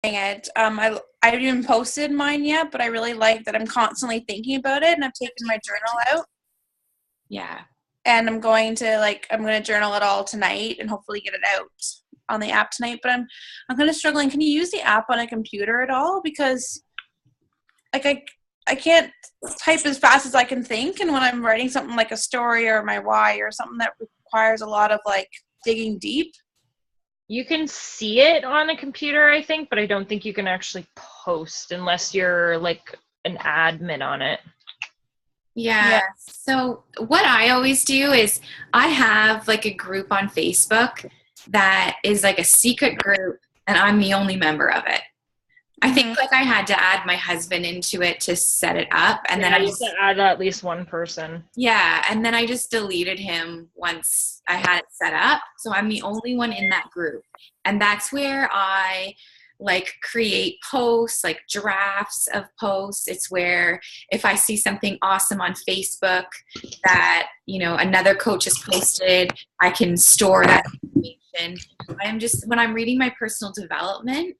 it. I haven't even posted mine yet, but I really like that I'm constantly thinking about it, and I've taken my journal out. Yeah. And I'm going to journal it all tonight and hopefully get it out on the app tonight. But I'm kind of struggling. Can you use the app on a computer at all? Because like I can't type as fast as I can think, and when I'm writing something like a story or my why or something that requires a lot of like digging deep. You can see it on a computer, I think, but I don't think you can actually post unless you're like an admin on it. Yeah. So what I always do is I have like a group on Facebook that is like a secret group, and I'm the only member of it. I think like I had to add my husband into it to set it up, and then I used to add at least one person. Yeah, and then I just deleted him once I had it set up. So I'm the only one in that group, and that's where I like create posts, like drafts of posts. It's where if I see something awesome on Facebook that, you know, another coach has posted, I can store that information. When I'm reading my personal development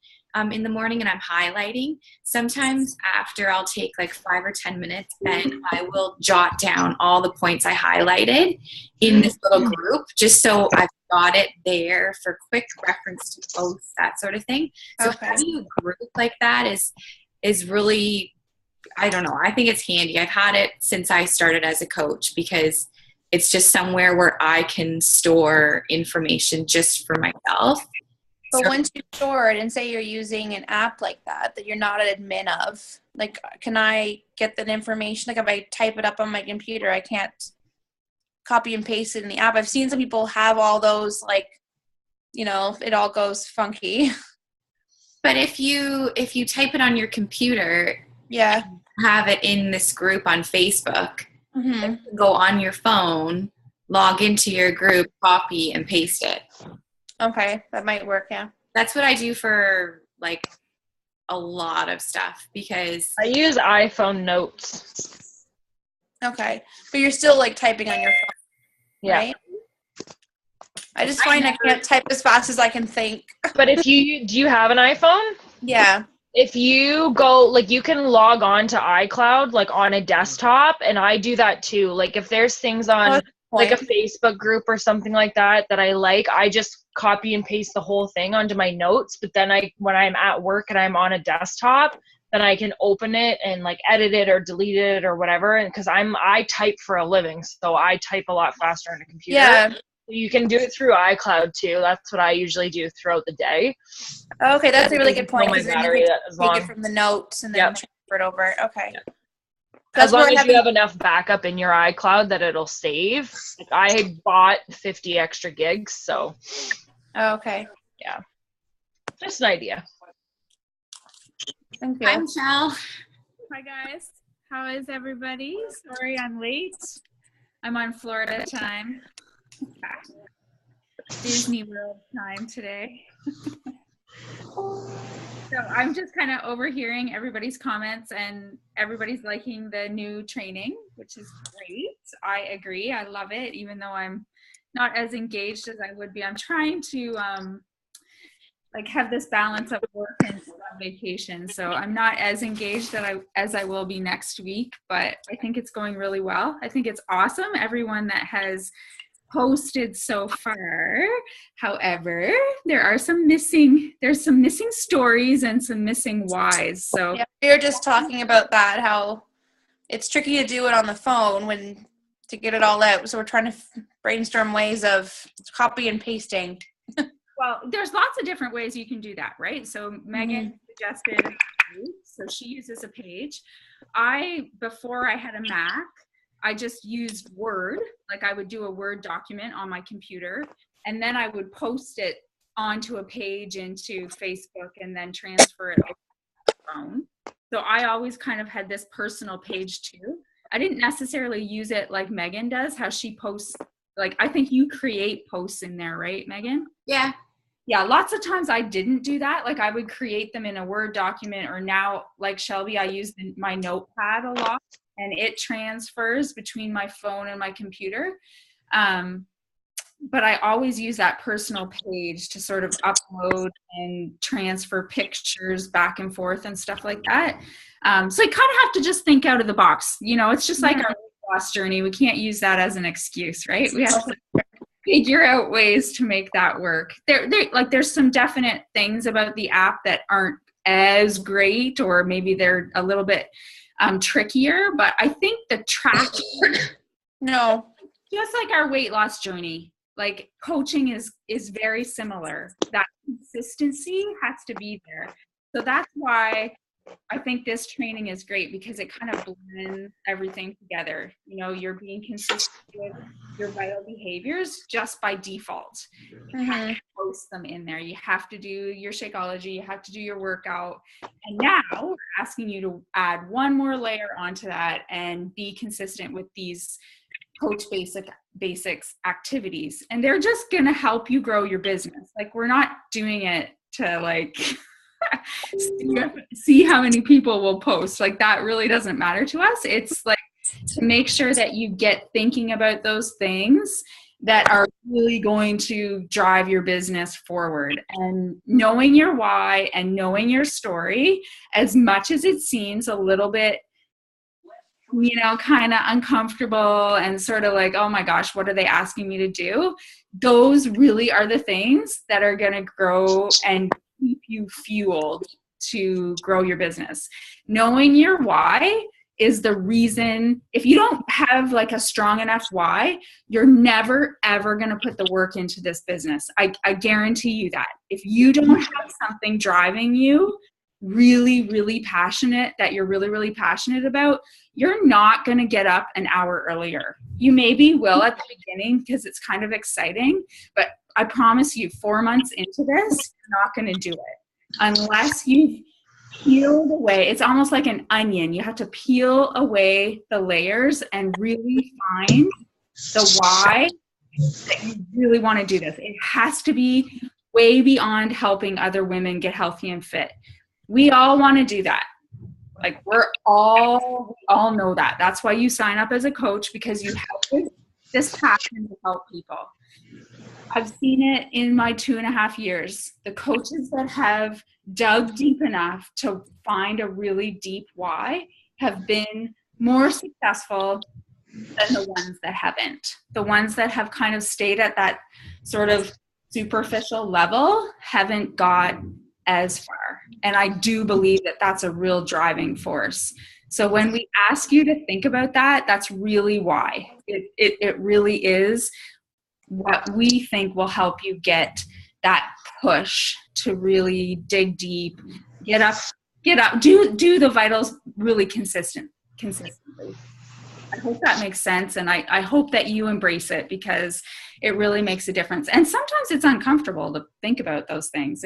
in the morning and I'm highlighting, sometimes after I'll take like 5 or 10 minutes and I will jot down all the points I highlighted in this little group, just so I've got it there for quick reference to posts, that sort of thing. So having a group like that is really, I don't know, I think it's handy. I've had it since I started as a coach because it's just somewhere where I can store information just for myself. But once you store it and say you're using an app like that you're not an admin of, like, can I get that information? Like if I type it up on my computer, I can't copy and paste it in the app. I've seen some people have all those, like, you know, it all goes funky. But if you type it on your computer, have it in this group on Facebook, go on your phone, log into your group, copy and paste it. Okay, that might work, yeah. That's what I do for, like, a lot of stuff because I use iPhone notes. Okay, but you're still, like, typing on your phone, right? I just find I can't type as fast as I can think. But do you have an iPhone? Yeah. If you go, like, you can log on to iCloud, like, on a desktop, and I do that too. Like, if there's things on, like, a Facebook group or something like that I like, I just copy and paste the whole thing onto my notes. But then when I'm at work and I'm on a desktop, then I can open it and, like, edit it or delete it or whatever. And because I type for a living, so I type a lot faster on a computer. Yeah. You can do it through iCloud too. That's what I usually do throughout the day. Okay, that's a really good point. My battery take it from the notes and then transfer it over. Okay. Yep. As long as you have enough backup in your iCloud that it'll save. Like, I had bought 50 extra gigs, so. Okay. Yeah. Just an idea. Thank you. Hi, Michelle. Hi, guys. How is everybody? Sorry I'm late. I'm on Florida time. Disney World time today. So I'm just kind of overhearing everybody's comments, and everybody's liking the new training, which is great. I agree. I love it, even though I'm not as engaged as I would be. I'm trying to like have this balance of work and vacation, so I'm not as engaged as I will be next week, but I think it's going really well. I think it's awesome, everyone that has posted so far. However, there's some missing stories and some missing whys. So we were just talking about that, how it's tricky to do it on the phone to get it all out. So we're trying to brainstorm ways of copy and pasting. Well, there's lots of different ways you can do that, right? So Megan suggested, so she uses a page. Before I had a Mac, I just used Word. Like, I would do a Word document on my computer, and then I would post it onto a page into Facebook and then transfer it over to the phone. So I always kind of had this personal page too. I didn't necessarily use it like Megan does, how she posts. Like, I think you create posts in there, right, Megan? Yeah. Yeah, lots of times I didn't do that. Like, I would create them in a Word document, or now, like Shelby, I use my notepad a lot, and it transfers between my phone and my computer. but I always use that personal page to sort of upload and transfer pictures back and forth and stuff like that. So I kind of have to just think out of the box. You know, it's just like our weight loss journey. We can't use that as an excuse, right? We have to figure out ways to make that work. There's some definite things about the app that aren't as great, or maybe they're a little bit trickier, but I think the tracking, No. just like our weight loss journey, like coaching is very similar. That consistency has to be there. So that's why I think this training is great, because it kind of blends everything together. You know, you're being consistent with your vital behaviors just by default. You have to post them in there. You have to do your Shakeology. You have to do your workout. And now we're asking you to add one more layer onto that and be consistent with these Coach Basics activities. And they're just going to help you grow your business. Like, we're not doing it to like see how many people will post. Like, that really doesn't matter to us. It's like to make sure that you get thinking about those things that are really going to drive your business forward. And knowing your why and knowing your story, as much as it seems a little bit, you know, kind of uncomfortable and sort of like, oh my gosh, what are they asking me to do? Those really are the things that are going to grow and keep you fueled to grow your business. Knowing your why is the reason. If you don't have like a strong enough why, you're never, ever going to put the work into this business. I guarantee you that. If you don't have something driving you really, really passionate, that you're really, really passionate about, you're not going to get up an hour earlier. You maybe will at the beginning because it's kind of exciting, but I promise you 4 months into this, you're not going to do it unless you've peeled away. It's almost like an onion. You have to peel away the layers and really find the why that you really want to do this. It has to be way beyond helping other women get healthy and fit. We all want to do that. Like, we all know that. That's why you sign up as a coach, because you have this passion to help people. I've seen it in my 2.5 years. The coaches that have dug deep enough to find a really deep why have been more successful than the ones that haven't. The ones that have kind of stayed at that sort of superficial level haven't got as far. And I do believe that that's a real driving force. So when we ask you to think about that, that's really why. It really is what we think will help you get that push to really dig deep, get up, do the vitals really consistently. I hope that makes sense, and I hope that you embrace it, because it really makes a difference. And sometimes it's uncomfortable to think about those things.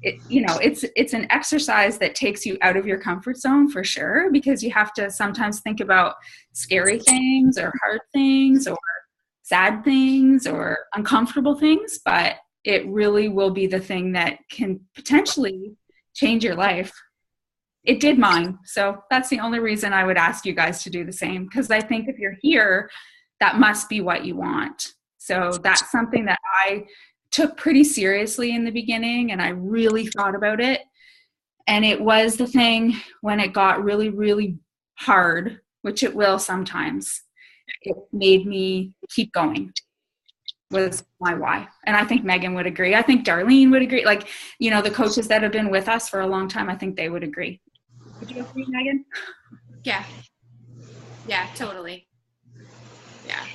It's an exercise that takes you out of your comfort zone for sure, because you have to sometimes think about scary things or hard things or sad things or uncomfortable things, but it really will be the thing that can potentially change your life. It did mine. So that's the only reason I would ask you guys to do the same, because I think if you're here, that must be what you want. So that's something that I took pretty seriously in the beginning, and I really thought about it. And it was the thing when it got really, really hard, which it will sometimes, it made me keep going, was my why. And I think Megan would agree. I think Darlene would agree. Like, you know, the coaches that have been with us for a long time, I think they would agree. Would you agree, Megan? Yeah, totally. Yeah.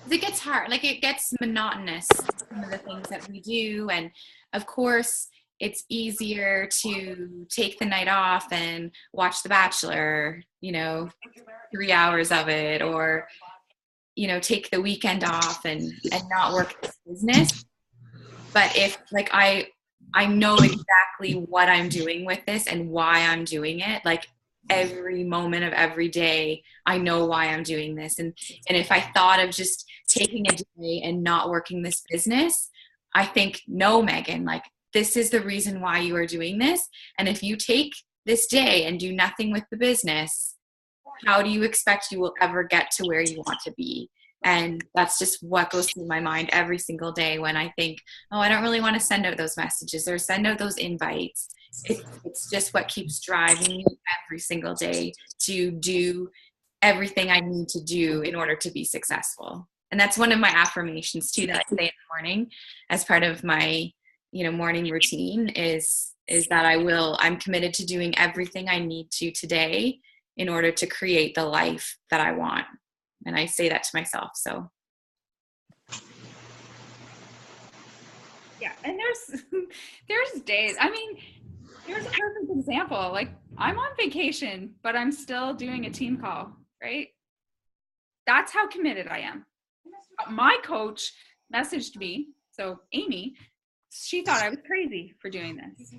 It gets hard. Like, it gets monotonous, some of the things that we do. And of course, it's easier to take the night off and watch The Bachelor, 3 hours of it, or, take the weekend off and not work this business. But if, like, I know exactly what I'm doing with this and why I'm doing it. Like, every moment of every day, I know why I'm doing this. And if I thought of just taking a day and not working this business, I think, no, Megan, like, this is the reason why you are doing this. And if you take this day and do nothing with the business, how do you expect you will ever get to where you want to be? And that's just what goes through my mind every single day when I think, oh, I don't really want to send out those messages or send out those invites. It's just what keeps driving me every single day to do everything I need to do in order to be successful. And that's one of my affirmations too that I say in the morning as part of my, morning routine is that I'm committed to doing everything I need to today in order to create the life that I want. And I say that to myself. So. Yeah. And there's days, I mean, here's a perfect example. Like, I'm on vacation, but I'm still doing a team call, right? That's how committed I am. My coach messaged me. So Amy, she thought I was crazy for doing this.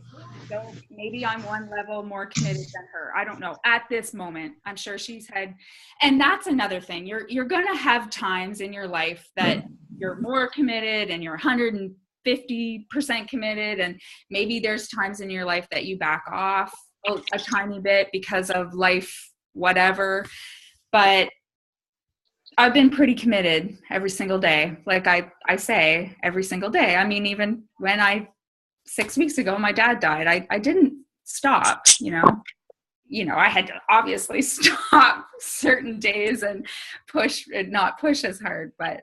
So maybe I'm one level more committed than her. I don't know. At this moment, I'm sure she's had, and that's another thing. You're going to have times in your life that you're more committed and you're 150% committed. And maybe there's times in your life that you back off a tiny bit because of life, whatever. But I've been pretty committed every single day. Like I say every single day. I mean, even when 6 weeks ago, my dad died, I didn't stop, I had to obviously stop certain days and not push as hard, but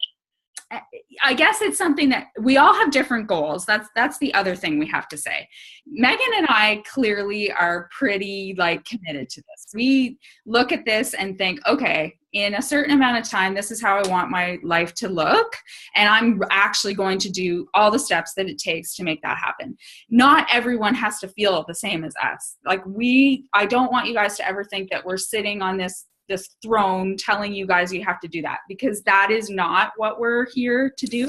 I guess it's something that we all have different goals. That's the other thing we have to say. Megan and I clearly are pretty committed to this. We look at this and think, okay, in a certain amount of time, this is how I want my life to look. And I'm actually going to do all the steps that it takes to make that happen. Not everyone has to feel the same as us. I don't want you guys to ever think that we're sitting on this throne telling you guys you have to do that, because that is not what we're here to do.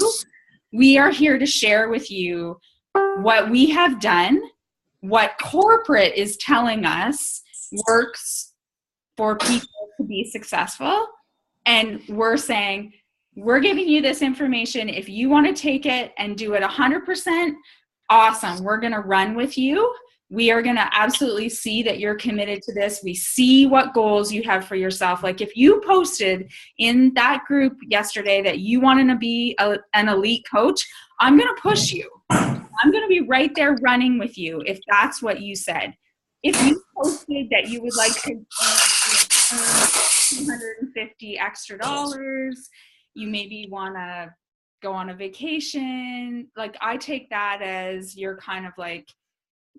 We are here to share with you what we have done, what corporate is telling us works for people to be successful. And we're saying, we're giving you this information. If you want to take it and do it 100%, awesome. We're going to run with you. We are going to absolutely see that you're committed to this. We see what goals you have for yourself. Like if you posted in that group yesterday that you wanted to be an elite coach, I'm going to push you. I'm going to be right there running with you if that's what you said. If you posted that you would like to earn $250 extra, you maybe want to go on a vacation. I take that as you're kind of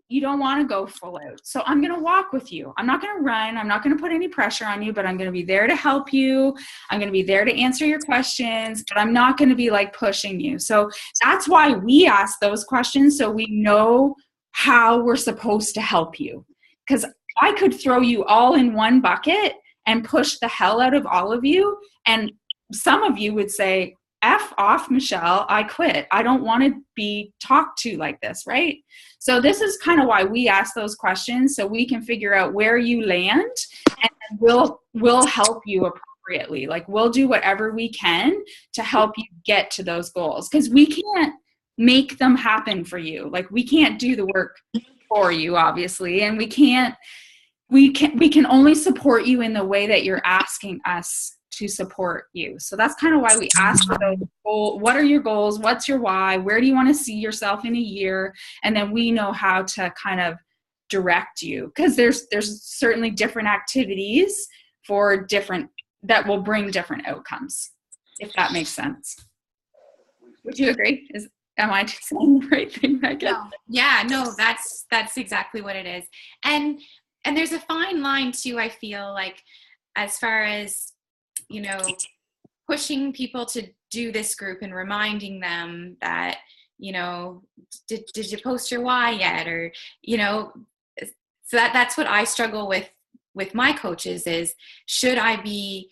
you don't want to go full out. So I'm going to walk with you. I'm not going to run. I'm not going to put any pressure on you, but I'm going to be there to help you. I'm going to be there to answer your questions, but I'm not going to be pushing you. So that's why we ask those questions, so we know how we're supposed to help you. Because I could throw you all in one bucket and push the hell out of all of you. And some of you would say, F off, Michelle, I quit. I don't want to be talked to like this, right? So this is kind of why we ask those questions, so we can figure out where you land, and we'll help you appropriately. We'll do whatever we can to help you get to those goals, because we can't make them happen for you. We can't do the work for you, obviously, and we can only support you in the way that you're asking us to support you. So that's kind of why we ask for those goals. What are your goals? What's your why? Where do you want to see yourself in a year? And then we know how to kind of direct you, because there's certainly different activities that will bring different outcomes, if that makes sense. Would you agree? Am I saying the right thing, Megan? No. Yeah, no, that's exactly what it is. And there's a fine line too, I feel as far as pushing people to do this group and reminding them that, did you post your why yet? Or, so that's what I struggle with my coaches is, should I be,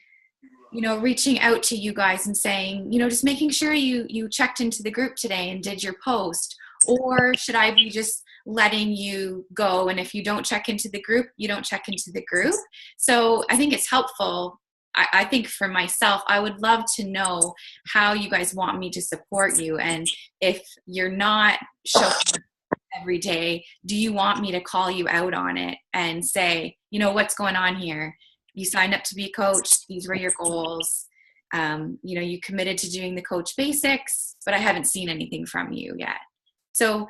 reaching out to you guys and saying, just making sure you checked into the group today and did your post, or should I be just letting you go? And if you don't check into the group, you don't check into the group. So I think it's helpful. I think for myself, I would love to know how you guys want me to support you. And if you're not showing up every day, do you want me to call you out on it and say, what's going on here? You signed up to be a coach. These were your goals. You committed to doing the coach basics, but I haven't seen anything from you yet. So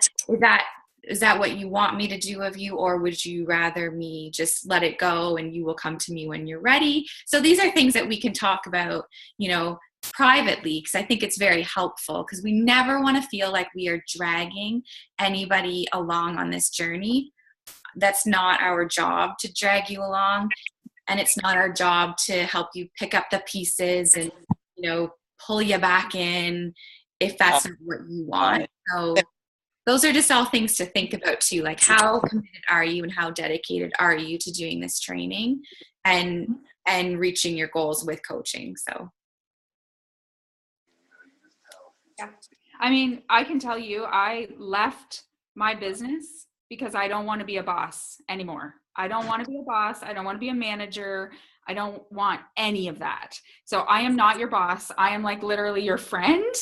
is that what you want me to do of you, or would you rather me just let it go and you will come to me when you're ready? So these are things that we can talk about, privately, because I think it's very helpful, because we never want to feel like we are dragging anybody along on this journey. That's not our job to drag you along, and it's not our job to help you pick up the pieces and pull you back in if that's not what you want. So those are just all things to think about too, like how committed are you and how dedicated are you to doing this training and reaching your goals with coaching. So yeah, I mean, I can tell you, I left my business because I don't want to be a boss anymore. I don't want to be a boss. I don't want to be a manager. I don't want any of that. So I am not your boss. I am like literally your friend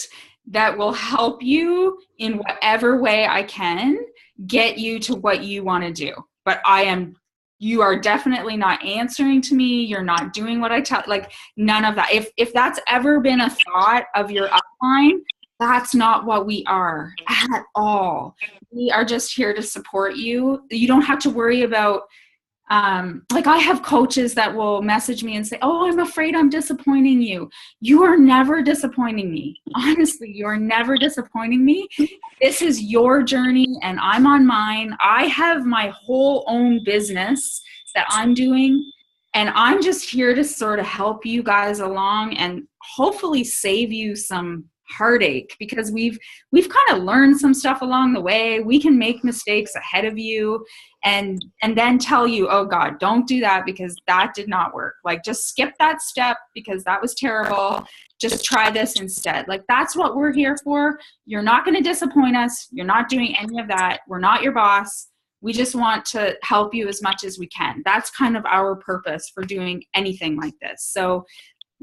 that will help you in whatever way I can get you to what you want to do. But you are definitely not answering to me. You're not doing what I tell, like none of that. If that's ever been a thought of your upline, that's not what we are at all. We are just here to support you. You don't have to worry about, like I have coaches that will message me and say, oh, I'm afraid I'm disappointing you. You are never disappointing me. Honestly, you are never disappointing me. This is your journey and I'm on mine. I have my whole own business that I'm doing, and I'm just here to sort of help you guys along and hopefully save you some heartache, because we've kind of learned some stuff along the way. We can make mistakes ahead of you and then tell you, oh God, don't do that because that did not work. Like just skip that step because that was terrible. Just try this instead. Like that's what we're here for. You're not going to disappoint us. You're not doing any of that. We're not your boss. We just want to help you as much as we can. That's kind of our purpose for doing anything like this. So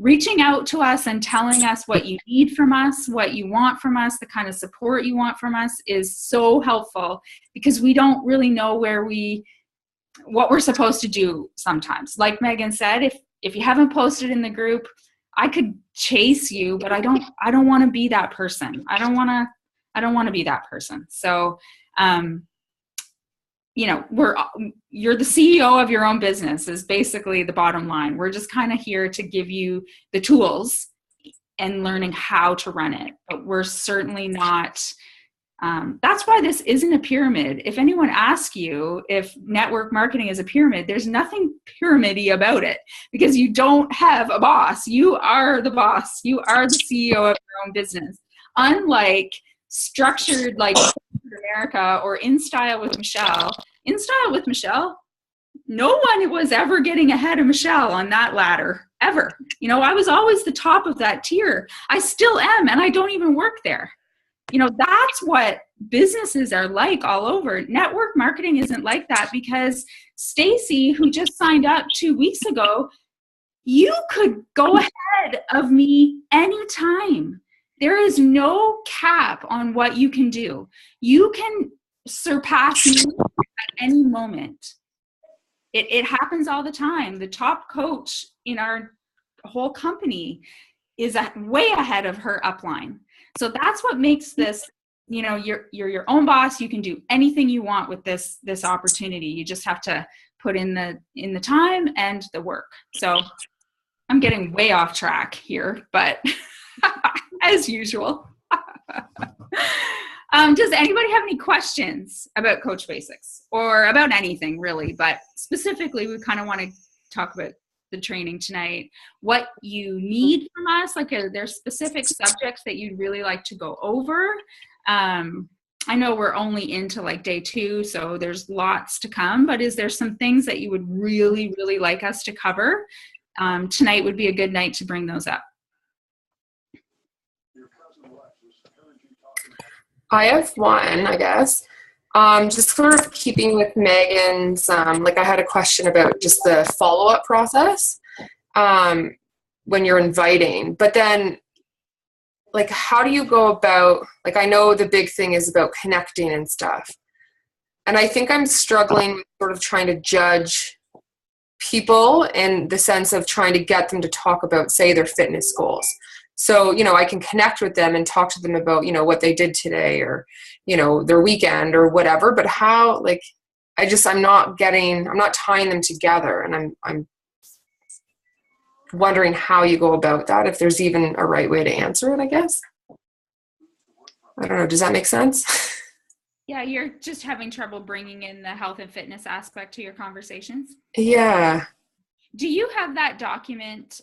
reaching out to us and telling us what you need from us, what you want from us, the kind of support you want from us is so helpful, because we don't really know what we're supposed to do sometimes. Like Megan said, if you haven't posted in the group, I could chase you, but I don't want to be that person. I don't want to be that person. So, you're the CEO of your own business is basically the bottom line. We're just kind of here to give you the tools and learning how to run it. But we're certainly not, that's why this isn't a pyramid. If anyone asks you if network marketing is a pyramid, there's nothing pyramid-y about it, because you don't have a boss. You are the boss. You are the CEO of your own business. Unlike structured like America or In Style with Michelle. In Style with Michelle, no one was ever getting ahead of Michelle on that ladder, ever. I was always the top of that tier. I still am, and I don't even work there. That's what businesses are like all over. Network marketing isn't like that, because Stacy, who just signed up 2 weeks ago, you could go ahead of me anytime. There is no cap on what you can do. You can surpass me at any moment. It happens all the time. The top coach in our whole company is way ahead of her upline. So that's what makes this, you're your own boss. You can do anything you want with this opportunity. You just have to put in the time and the work. So I'm getting way off track here, but as usual. Does anybody have any questions about Coach Basics or about anything really? But specifically, we kind of want to talk about the training tonight. What you need from us, like there's specific subjects that you'd really like to go over. I know we're only into like day 2, so there's lots to come, but is there some things that you would really, really like us to cover? Tonight would be a good night to bring those up. I have one, I guess. Just sort of keeping with Megan's, I had a question about just the follow-up process when you're inviting. But then, how do you go about, I know the big thing is about connecting and stuff. And I think I'm struggling with sort of trying to judge people in the sense of trying to get them to talk about, say, their fitness goals. So, I can connect with them and talk to them about, what they did today or, their weekend or whatever. But how, like, I'm not tying them together. And I'm wondering how you go about that, if there's even a right way to answer it, I guess. I don't know. Does that make sense? Yeah, you're just having trouble bringing in the health and fitness aspect to your conversations. Yeah. Do you have that document?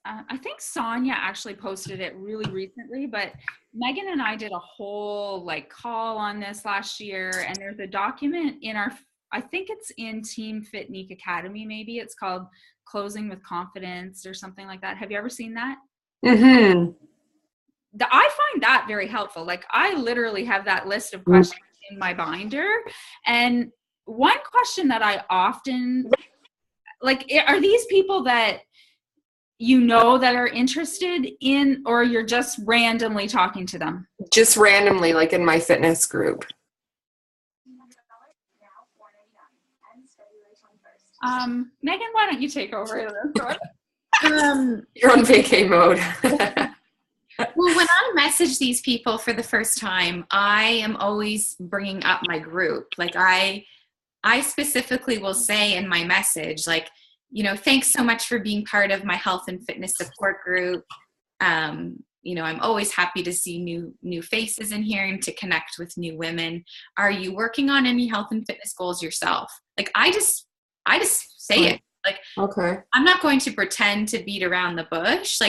I think Sonia actually posted it really recently, but Megan and I did a whole call on this last year, and there's a document in I think it's in Team Fitnique Academy, maybe it's called Closing with Confidence or something like that. Have you ever seen that? Mm-hmm. I find that very helpful. I literally have that list of questions in my binder. And one question that I often, are these people that that are interested in, or you're just randomly talking to them? Just randomly, in my fitness group. Megan, why don't you take over this one? You're on vacay mode. Well, when I message these people for the first time, I am always bringing up my group. I specifically will say in my message, thanks so much for being part of my health and fitness support group. I'm always happy to see new faces in here and to connect with new women. Are you working on any health and fitness goals yourself? I just say it. Okay. I'm not going to pretend to beat around the bush.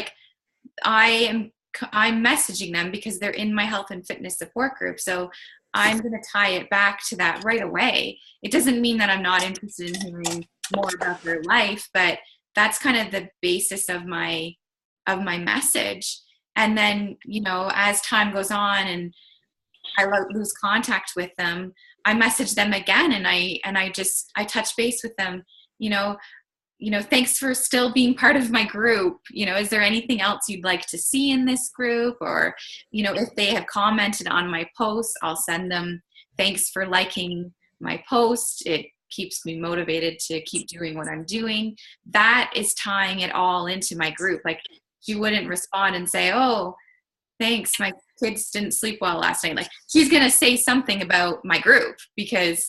I'm messaging them because they're in my health and fitness support group. So I'm going to tie it back to that right away. It doesn't mean that I'm not interested in hearing more about their life, but that's kind of the basis of my message. And then, as time goes on and I lose contact with them, I message them again and I touch base with them, thanks for still being part of my group. Is there anything else you'd like to see in this group? Or, if they have commented on my post, I'll send them, thanks for liking my post. It keeps me motivated to keep doing what I'm doing. That is tying it all into my group. She wouldn't respond and say, oh, thanks, my kids didn't sleep well last night. She's going to say something about my group because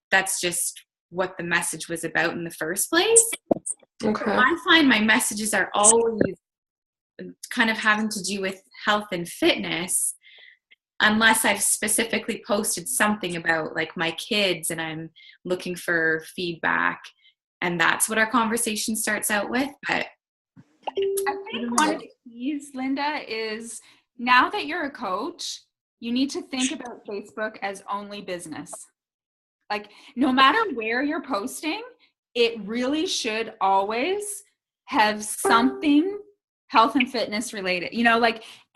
that's just what the message was about in the first place. Okay. I find my messages are always kind of having to do with health and fitness, unless I've specifically posted something about my kids and I'm looking for feedback, and that's what our conversation starts out with. But I think one of the keys, Linda, is now that you're a coach, you need to think about Facebook as only business. No matter where you're posting, it really should always have something health and fitness related.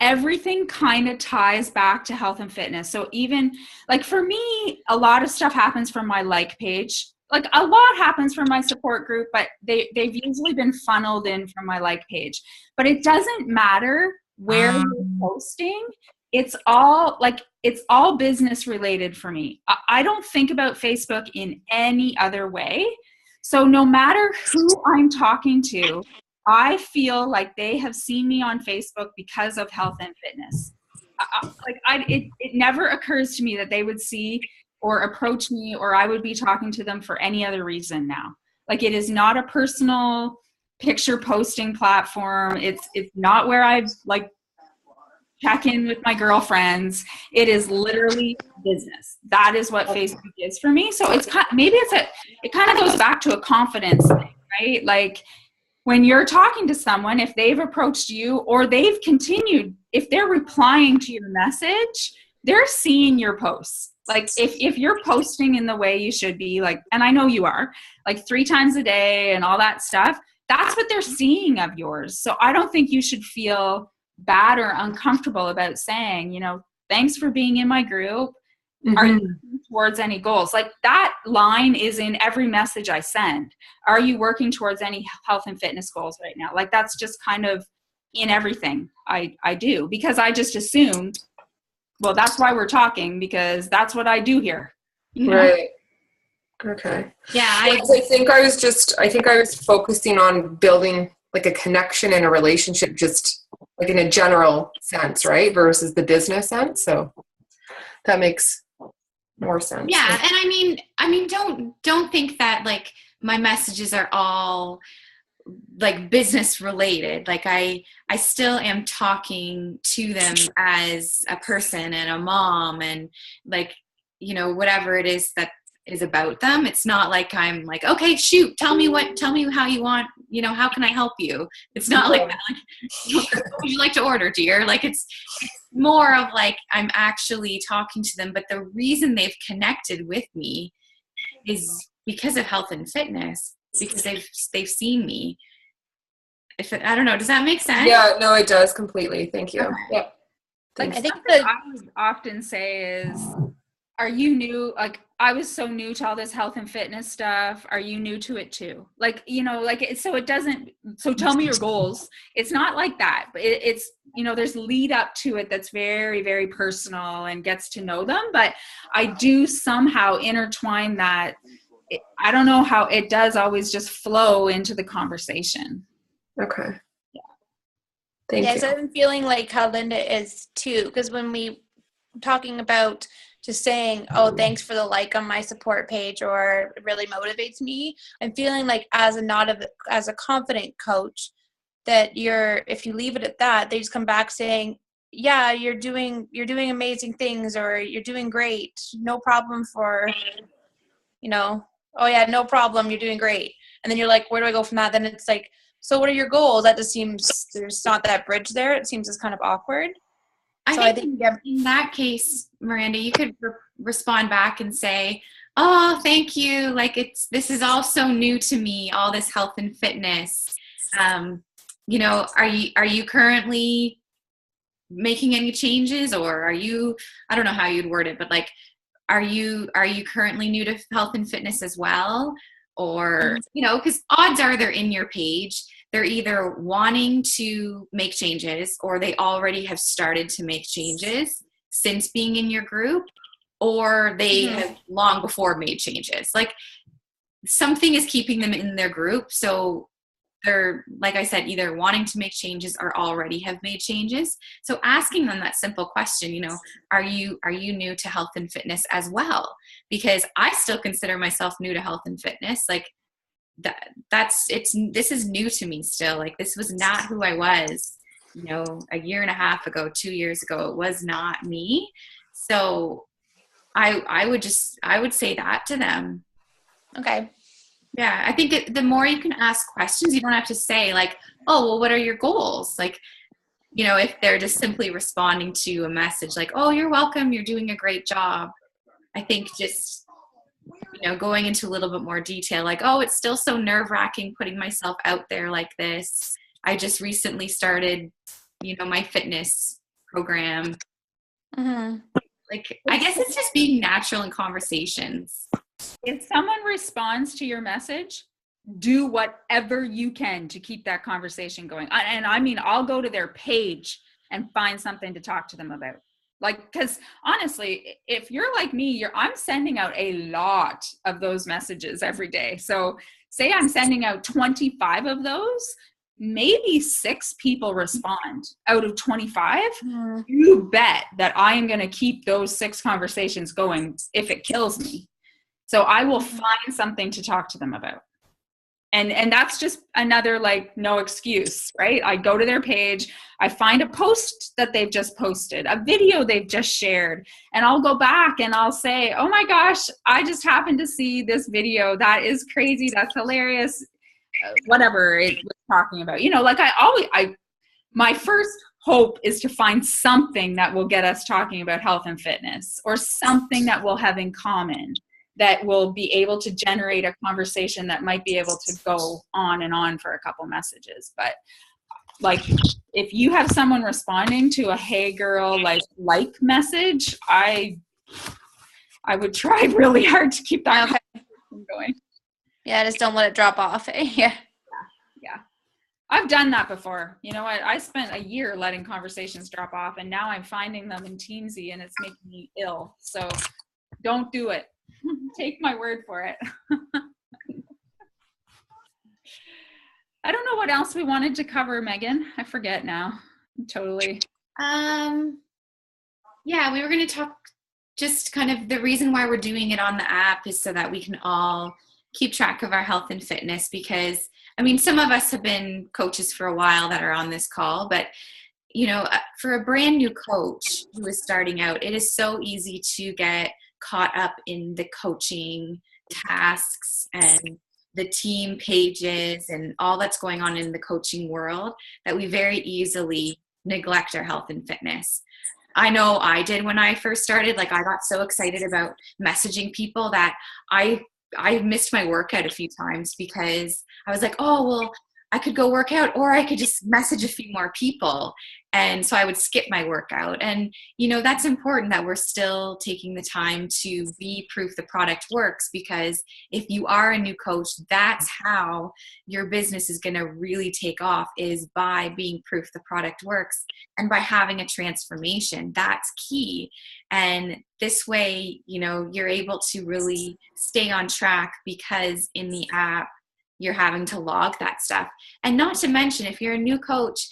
Everything kind of ties back to health and fitness. So even for me, a lot of stuff happens from my page. A lot happens from my support group, but they've usually been funneled in from my page. But it doesn't matter where you're posting. It's all business related for me. I don't think about Facebook in any other way. So no matter who I'm talking to, I feel like they have seen me on Facebook because of health and fitness. It never occurs to me that they would see or approach me or I would be talking to them for any other reason now. It is not a personal picture posting platform. It's not where I check in with my girlfriends. It is literally business. That is what Facebook is for me. So it kind of goes back to a confidence thing, right? When you're talking to someone, if they've approached you or they've continued, if they're replying to your message, they're seeing your posts. If you're posting in the way you should be, and I know you are, 3 times a day and all that stuff, that's what they're seeing of yours. So I don't think you should feel bad or uncomfortable about saying, thanks for being in my group. Mm-hmm. Are you working towards any goals? That line is in every message I send. Are you working towards any health and fitness goals right now? That's just kind of in everything I do, because I just assume, well, that's why we're talking, because that's what I do here. Right. Okay. Yeah, I think I was focusing on building like a connection and a relationship, just like in a general sense, right? Versus the business sense. So that makes more sense. yeah, and I mean, don't think that like my messages are all like business related. Like I still am talking to them as a person and a mom and like, you know, whatever it is that is about them. It's not like I'm like, okay, shoot, tell me how you want, you know, how can I help you? It's not like that. Like, what would you like to order, dear? Like it's more of like I'm actually talking to them, but the reason they've connected with me is because of health and fitness, because they've seen me. I don't know, does that make sense? Yeah, no, it does completely. Thank you. Okay. Yeah. Like I think something I would often say is, are you new? Like I was so new to all this health and fitness stuff. Are you new to it too? Like, you know, like so tell me your goals. It's not like that, but it's, you know, there's lead up to it that's very, very personal and gets to know them. But I do somehow intertwine that. I don't know how it does always just flow into the conversation. Okay. Thank yes, you. I'm feeling like how Linda is too, because when we talking about just saying, oh, thanks for the like on my support page, or it really motivates me, I'm feeling like as a confident coach that if you leave it at that, they just come back saying, yeah, you're doing amazing things, or you're doing great, no problem for, you know, oh yeah, no problem, you're doing great. And then you're like, where do I go from that? Then it's like, so what are your goals? That just seems, there's not that bridge there. It seems just kind of awkward. I think in that case, Miranda, you could respond back and say, oh, thank you. Like this is all so new to me, all this health and fitness. You know, are you currently making any changes, or are you, I don't know how you'd word it, but like, are you currently new to health and fitness as well? Or, you know, because odds are they're in your page. They're either wanting to make changes, or they already have started to make changes since being in your group, or they have long before made changes. Like something is keeping them in their group. So they're, like I said, either wanting to make changes or already have made changes. So asking them that simple question, you know, are you new to health and fitness as well? Because I still consider myself new to health and fitness. Like this is new to me still. Like this was not who I was, you know, a year and a half ago, 2 years ago. It was not me. So I would say that to them. Okay. Yeah, I think the more you can ask questions, you don't have to say like, oh, well, what are your goals? Like, you know, if they're just simply responding to a message like, oh, you're welcome, you're doing a great job. I think just, you know, going into a little bit more detail, like, oh, it's still so nerve-wracking putting myself out there like this. I just recently started, you know, my fitness program. Mm-hmm. Like, I guess it's just being natural in conversations. If someone responds to your message, do whatever you can to keep that conversation going. And I mean, I'll go to their page and find something to talk to them about. Like, because honestly, if you're like me, I'm sending out a lot of those messages every day. So say I'm sending out 25 of those, maybe 6 people respond out of 25. You bet that I am going to keep those 6 conversations going if it kills me. So I will find something to talk to them about. And that's just another, like, no excuse, right? I go to their page, I find a post that they've just posted, a video they've just shared, and I'll go back and I'll say, oh my gosh, I just happened to see this video. That is crazy. That's hilarious. Whatever it was talking about. You know, like my first hope is to find something that will get us talking about health and fitness, or something that we'll have in common, that will be able to generate a conversation that might be able to go on and on for a couple messages. But like, if you have someone responding to a hey girl like message, I would try really hard to keep that going. Yeah, just don't let it drop off. Yeah. I've done that before. You know what? I spent a year letting conversations drop off, and now I'm finding them in Teamsy, and it's making me ill. So don't do it. take my word for it. I don't know what else we wanted to cover, Megan. I forget now. Totally. Yeah, we were going to talk just kind of the reason why we're doing it on the app is so that we can all keep track of our health and fitness, because I mean, some of us have been coaches for a while that are on this call, but you know, for a brand new coach who is starting out, it is so easy to get caught up in the coaching tasks and the team pages and all that's going on in the coaching world that we very easily neglect our health and fitness. I know I did when I first started. Like, I got so excited about messaging people that I missed my workout a few times because I was like, oh, well, I could go work out, or I could just message a few more people. And so I would skip my workout. And, you know, that's important that we're still taking the time to be proof the product works, because if you are a new coach, that's how your business is going to really take off, is by being proof the product works and by having a transformation. That's key. And this way, you know, you're able to really stay on track, because in the app, you're having to log that stuff. And not to mention, if you're a new coach,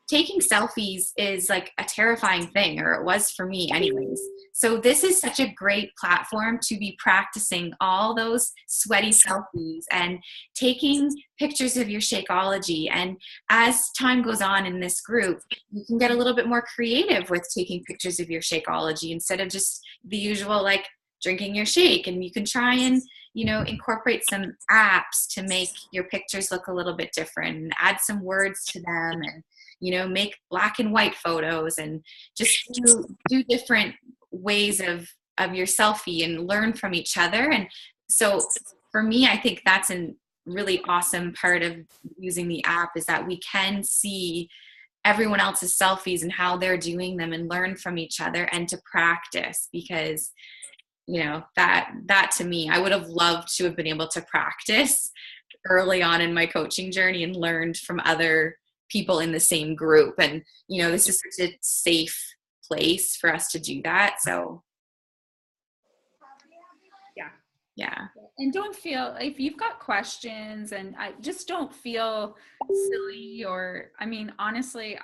taking selfies is like a terrifying thing, or it was for me anyways. So this is such a great platform to be practicing all those sweaty selfies and taking pictures of your Shakeology. And as time goes on in this group, you can get a little bit more creative with taking pictures of your Shakeology instead of just the usual like drinking your shake. And you can try and, you know, incorporate some apps to make your pictures look a little bit different and add some words to them, and, you know, make black and white photos and just do different ways of your selfie and learn from each other. And so for me, I think that's a really awesome part of using the app, is that we can see everyone else's selfies and how they're doing them and learn from each other and to practice, because you know, that to me, I would have loved to have been able to practice early on in my coaching journey and learned from other people in the same group. And, you know, this is such a safe place for us to do that. So yeah. And don't feel, if you've got questions, and I just don't feel silly, or, I mean, honestly,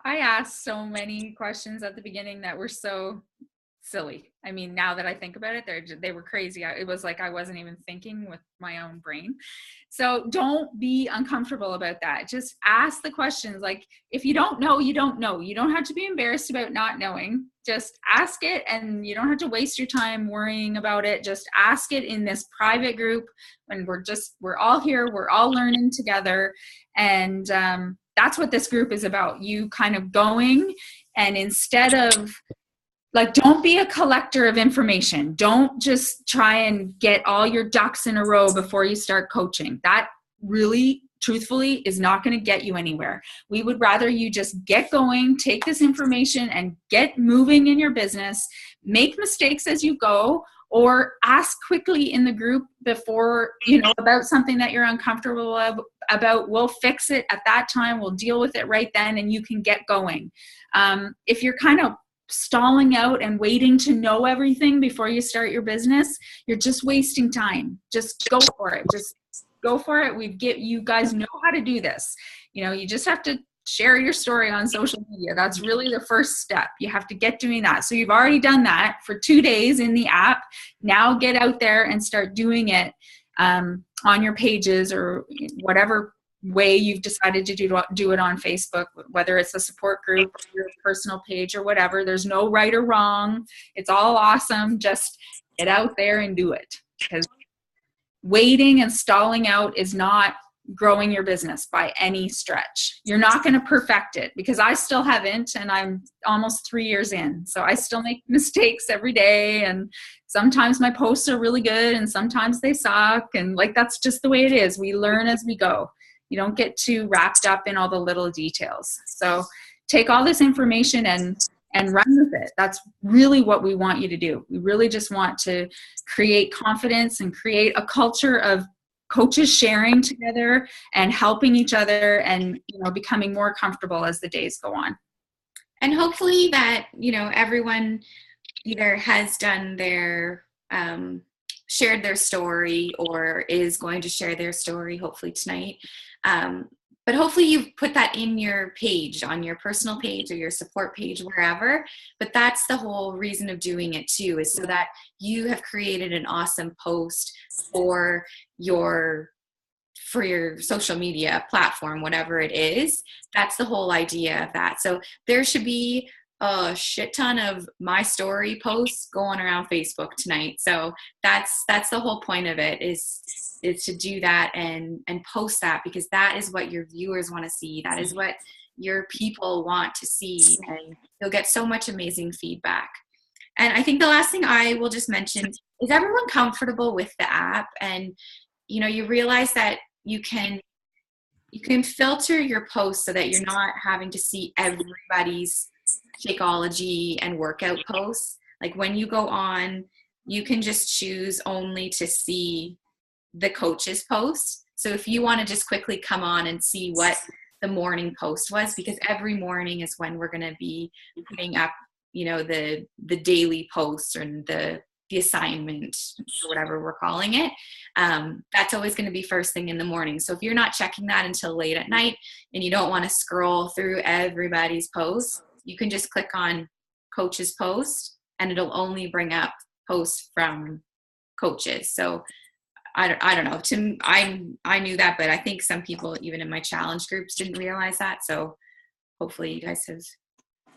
I asked so many questions at the beginning that were so silly. I mean, now that I think about it, they were crazy. It was like I wasn't even thinking with my own brain. So don't be uncomfortable about that. Just ask the questions. Like, if you don't know, you don't know. You don't have to be embarrassed about not knowing. Just ask it, and you don't have to waste your time worrying about it. Just ask it in this private group when we're all here. We're all learning together. And that's what this group is about. You kind of going, and instead of, like, don't be a collector of information. Don't just try and get all your ducks in a row before you start coaching. That really, truthfully, is not going to get you anywhere. We would rather you just get going, take this information, and get moving in your business. Make mistakes as you go, or ask quickly in the group before, you know, about something that you're uncomfortable about. We'll fix it at that time. We'll deal with it right then, and you can get going. If you're kind of stalling out and waiting to know everything before you start your business, you're just wasting time. Just go for it. Just go for it. You guys know how to do this. You know, you just have to share your story on social media. That's really the first step. You have to get doing that. So you've already done that for 2 days in the app. Now get out there and start doing it on your pages, or whatever way you've decided to do it on Facebook, whether it's a support group or your personal page or whatever. There's no right or wrong. It's all awesome. Just get out there and do it, because waiting and stalling out is not growing your business by any stretch. You're not going to perfect it, because I still haven't, and I'm almost 3 years in. So I still make mistakes every day, and sometimes my posts are really good and sometimes they suck. And like, that's just the way it is. We learn as we go. You don't get too wrapped up in all the little details. So take all this information and run with it. That's really what we want you to do. We really just want to create confidence and create a culture of coaches sharing together and helping each other, and, you know, becoming more comfortable as the days go on. And hopefully that, you know, everyone either has done their shared their story or is going to share their story hopefully tonight. But hopefully you've put that in your page, on your personal page or your support page, wherever. But that's the whole reason of doing it too, is so that you have created an awesome post for your social media platform, whatever it is. That's the whole idea of that. So there should be a shit ton of my story posts going around Facebook tonight. So that's the whole point of it, is to do that and post that, because that is what your viewers want to see. That is what your people want to see, and you'll get so much amazing feedback. And I think the last thing I will just mention is everyone comfortable with the app, and you realize that you can filter your posts so that you're not having to see everybody's Shakeology and workout posts. Like when you go on, you can just choose only to see the coach's post. So if you want to just quickly come on and see what the morning post was, because every morning is when we're going to be putting up, the daily posts or the assignment or whatever we're calling it. That's always going to be first thing in the morning. So if you're not checking that until late at night and you don't want to scroll through everybody's posts, you can just click on coach's post and it'll only bring up posts from coaches. So I don't know. I knew that, but I think some people even in my challenge groups didn't realize that. So hopefully you guys have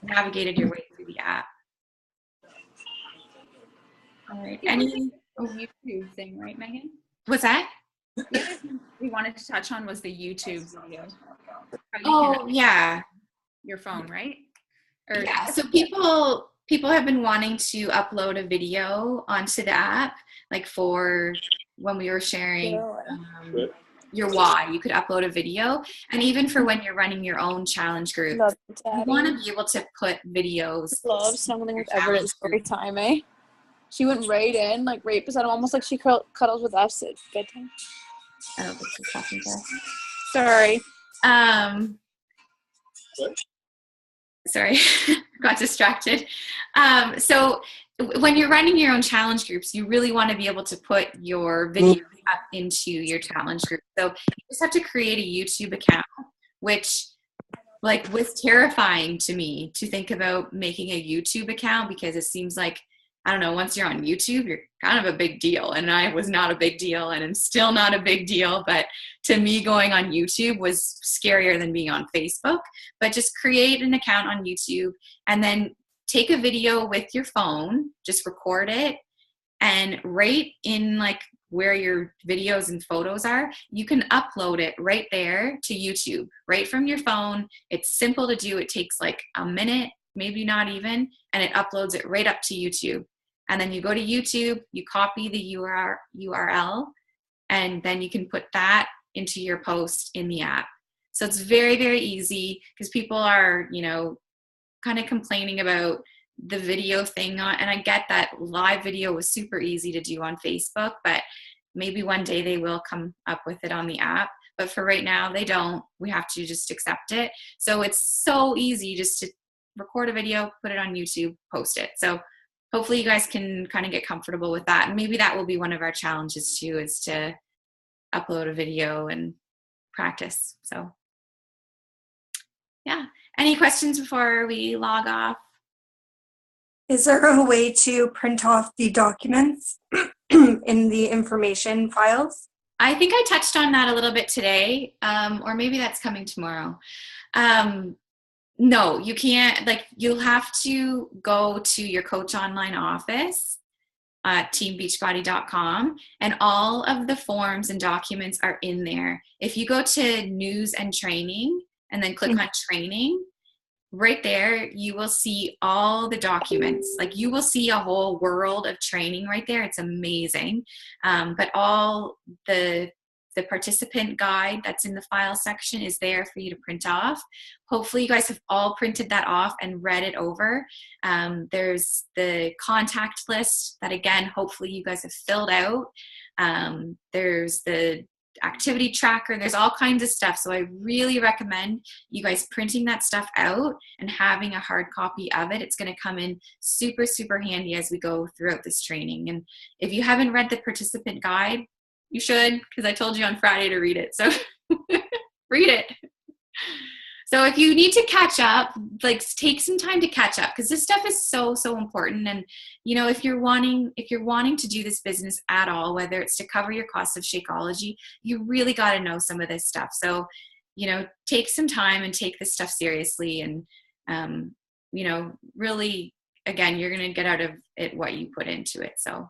navigated your way through the app. All right. Any YouTube thing, right, Megan? What's that? The other thing we wanted to touch on was the YouTube video. Oh, yeah. Your phone, right? Yeah. So people have been wanting to upload a video onto the app, like for when we were sharing your why, you could upload a video. And even for when you're running your own challenge group, you want to be able to put videos. Love something with Everett story time, eh? She went right in, like right beside him, almost like she cuddles with us at bedtime. I don't think she's talking to us. Sorry. Sorry, got distracted. So when you're running your own challenge groups, you really want to be able to put your videos up into your challenge group. So you just have to create a YouTube account, which was terrifying to me to think about making a YouTube account, because it seems like, I don't know, once you're on YouTube, you're kind of a big deal. And I was not a big deal, and I'm still not a big deal. But to me, going on YouTube was scarier than being on Facebook. But just create an account on YouTube and then take a video with your phone, just record it, and right in where your videos and photos are, you can upload it right there to YouTube, right from your phone. It's simple to do. It takes a minute, maybe not even, and it uploads it right up to YouTube. And then you go to YouTube, you copy the URL, and then you can put that into your post in the app. So it's very, very easy, because people are, kind of complaining about the video thing. And I get that live video was super easy to do on Facebook, but maybe one day they will come up with it on the app. But for right now, they don't. We have to just accept it. So it's so easy just to record a video, put it on YouTube, post it. So hopefully you guys can kind of get comfortable with that. And maybe that will be one of our challenges too, is to upload a video and practice. So yeah. Any questions before we log off? Is there a way to print off the documents in the information files? I think I touched on that a little bit today, or maybe that's coming tomorrow. No, you can't. You'll have to go to your Coach Online office at teambeachbody.com, and all of the forms and documents are in there. If you go to news and training and then click on training, right there, you will see all the documents. You will see a whole world of training right there. It's amazing. But all the participant guide that's in the file section is there for you to print off. Hopefully you guys have all printed that off and read it over. There's the contact list that, again, hopefully you guys have filled out. There's the activity tracker. There's all kinds of stuff. So I really recommend you guys printing that stuff out and having a hard copy of it. It's going to come in super, super handy as we go throughout this training. And if you haven't read the participant guide, you should, because I told you on Friday to read it. So read it. So if you need to catch up, like take some time to catch up, because this stuff is so, so important. And, you know, if you're wanting to do this business at all, whether it's to cover your costs of Shakeology, you really got to know some of this stuff. So, you know, take some time and take this stuff seriously. And, you know, really, again, you're going to get out of it what you put into it. So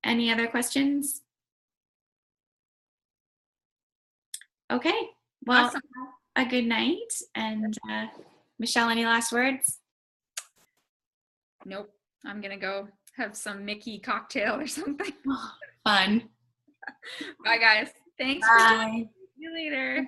any other questions? Okay. Well, Awesome. a good night. And Michelle, any last words? Nope. I'm going to go have some Mickey cocktail or something. Fun. Bye, guys. Thanks. Bye. See you later.